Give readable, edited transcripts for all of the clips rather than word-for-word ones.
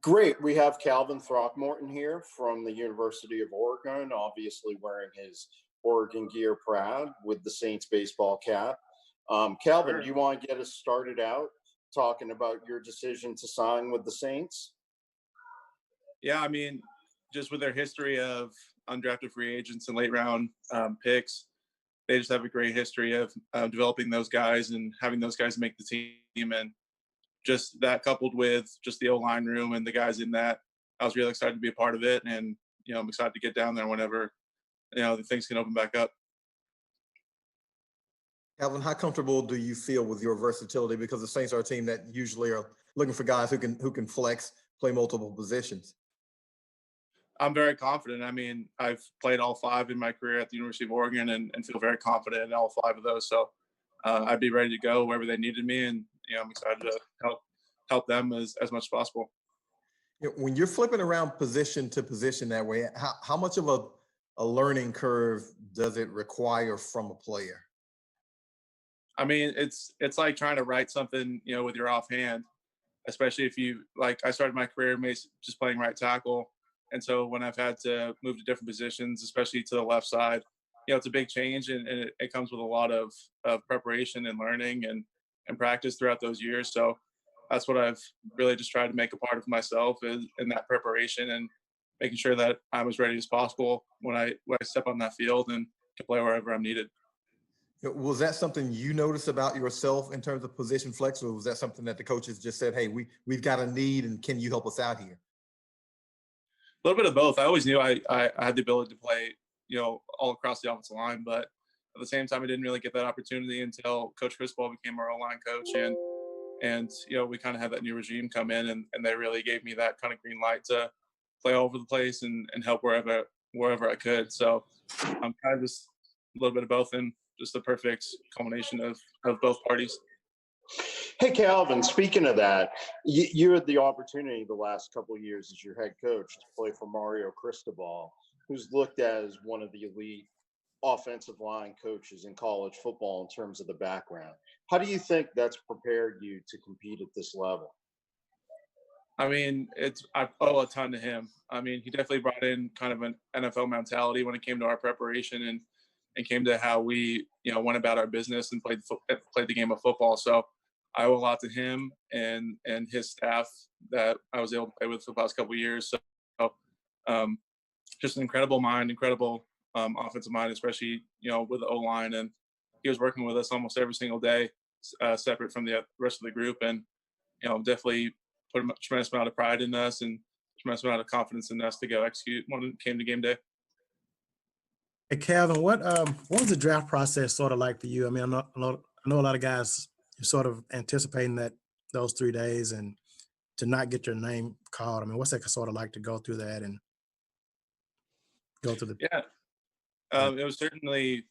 Great. We have Calvin Throckmorton here from the University of Oregon, obviously wearing his Oregon gear proud with the Saints baseball cap. Calvin, do Sure. you want to get us started out talking about your decision to sign with the Saints? Yeah, I mean, just with their history of undrafted free agents and late round picks, they just have a great history of developing those guys and having those guys make the team. And just that coupled with just the O line room and the guys in that, I was really excited to be a part of it. And, I'm excited to get down there whenever, the things can open back up. Calvin, how comfortable do you feel with your versatility? Because the Saints are a team that usually are looking for guys who can flex, play multiple positions. I'm very confident. I mean, I've played all five in my career at the University of Oregon and feel very confident in all five of those. So I'd be ready to go wherever they needed me. And, I'm excited to help them as much as possible. When you're flipping around position to position that way, how much of a learning curve does it require from a player? I mean, it's like trying to write something, with your offhand, especially if I started my career just playing right tackle. And so when I've had to move to different positions, especially to the left side, it's a big change and it comes with a lot of preparation and learning and practice throughout those years. So that's what I've really just tried to make a part of myself is in that preparation and making sure that I'm as ready as possible when I step on that field and to play wherever I'm needed. Was that something you noticed about yourself in terms of position flex, or was that something that the coaches just said, "Hey, we've got a need, and can you help us out here?" A little bit of both. I always knew I had the ability to play, all across the offensive line, but at the same time, I didn't really get that opportunity until Coach Crispo became our O-line coach, and we kind of had that new regime come in, and they really gave me that kind of green light to play all over the place and help wherever I could. So I'm kind of just a little bit of both, and just the perfect culmination of both parties. Hey, Calvin, speaking of that, you had the opportunity the last couple of years as your head coach to play for Mario Cristobal, who's looked at as one of the elite offensive line coaches in college football in terms of the background. How do you think that's prepared you to compete at this level? I mean, I owe a ton to him. I mean, he definitely brought in kind of an NFL mentality when it came to our preparation and came to how we went about our business and played the game of football. So I owe a lot to him and his staff that I was able to play with for the past couple of years. So um, just an incredible mind, incredible offensive mind, especially with the O line, and he was working with us almost every single day, separate from the rest of the group, and definitely put a tremendous amount of pride in us and tremendous amount of confidence in us to go execute when it came to game day. Hey Calvin, what was the draft process sort of like for you? I mean, I know a lot of guys are sort of anticipating that those 3 days and to not get your name called. I mean, what's that sort of like to go through that and go through the Yeah, yeah. it was certainly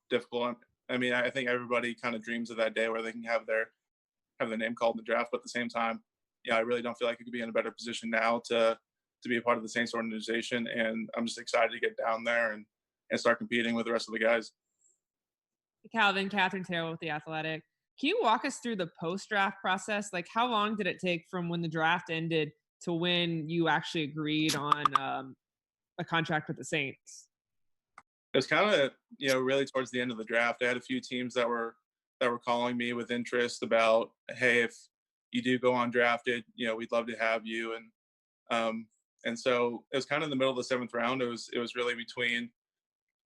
difficult. I mean, I think everybody kind of dreams of that day where they can have their name called in the draft, but at the same time, yeah, I really don't feel like I could be in a better position now to be a part of the Saints organization, and I'm just excited to get down there and start competing with the rest of the guys. Calvin, Catherine Taylor with The Athletic. Can you walk us through the post-draft process? Like, how long did it take from when the draft ended to when you actually agreed on a contract with the Saints? It was kind of really towards the end of the draft. I had a few teams that were calling me with interest about, hey, if you do go undrafted, we'd love to have you, and so it was kind of in the middle of the seventh round. It was really between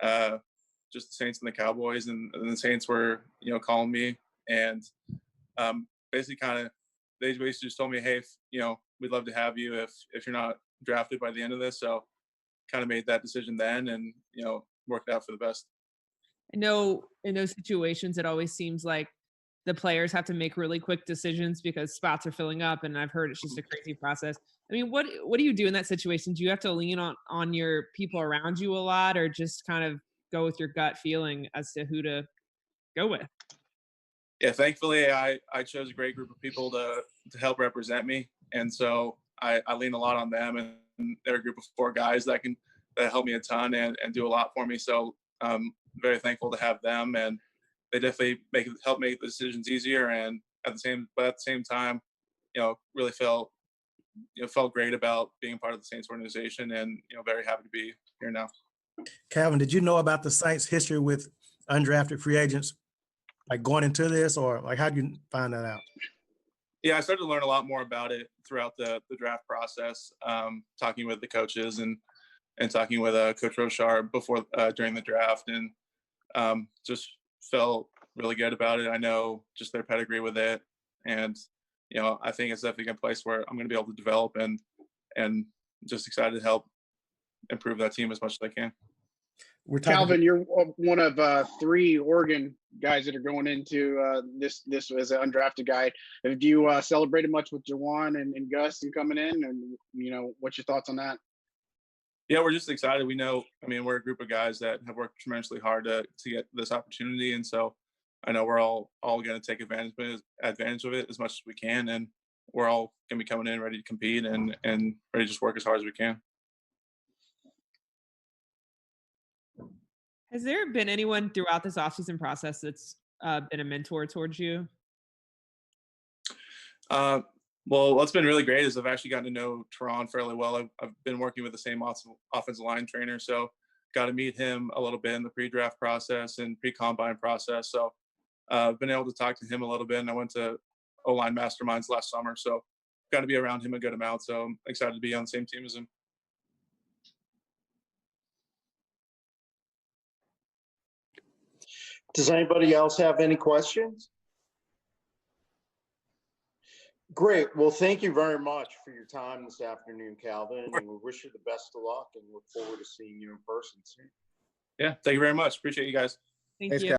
just the Saints and the Cowboys, and the Saints were calling me and basically they basically just told me, hey, we'd love to have you if you're not drafted by the end of this. So kind of made that decision then, and worked out for the best. I know in those situations, it always seems like the players have to make really quick decisions because spots are filling up, and I've heard it's just a crazy process. I mean, what do you do in that situation? Do you have to lean on your people around you a lot, or just kind of go with your gut feeling as to who to go with? Yeah, thankfully I chose a great group of people to help represent me, and so I lean a lot on them, and they're a group of four guys that help me a ton and do a lot for me. So very thankful to have them, and they definitely help make the decisions easier. And at the same time, really felt felt great about being part of the Saints organization, and very happy to be here now. Calvin, did you know about the Saints' history with undrafted free agents, like going into this, or like how did you find that out? Yeah, I started to learn a lot more about it throughout the draft process, talking with the coaches and talking with Coach Rochard before during the draft, and just felt really good about it. I know just their pedigree with it, and I think it's definitely a place where I'm going to be able to develop and just excited to help improve that team as much as I can. We're talking Calvin, you're one of 3 Oregon guys that are going into this as an undrafted guy. Have you celebrated much with Jawan and Gus and coming in? And what's your thoughts on that? Yeah, we're just excited. We know, we're a group of guys that have worked tremendously hard to get this opportunity, and so I know we're all going to take advantage of it as much as we can, and we're all going to be coming in ready to compete and ready to just work as hard as we can. Has there been anyone throughout this offseason process that's been a mentor towards you? Well, what's been really great is I've actually gotten to know Teron fairly well. I've been working with the same offensive line trainer, so got to meet him a little bit in the pre-draft process and pre-combine process. So I've been able to talk to him a little bit, and I went to O-line masterminds last summer, so got to be around him a good amount. So I'm excited to be on the same team as him. Does anybody else have any questions? Great. Well, thank you very much for your time this afternoon, Calvin, and we wish you the best of luck and look forward to seeing you in person soon. Yeah, thank you very much. Appreciate you guys. Thank Thanks, you.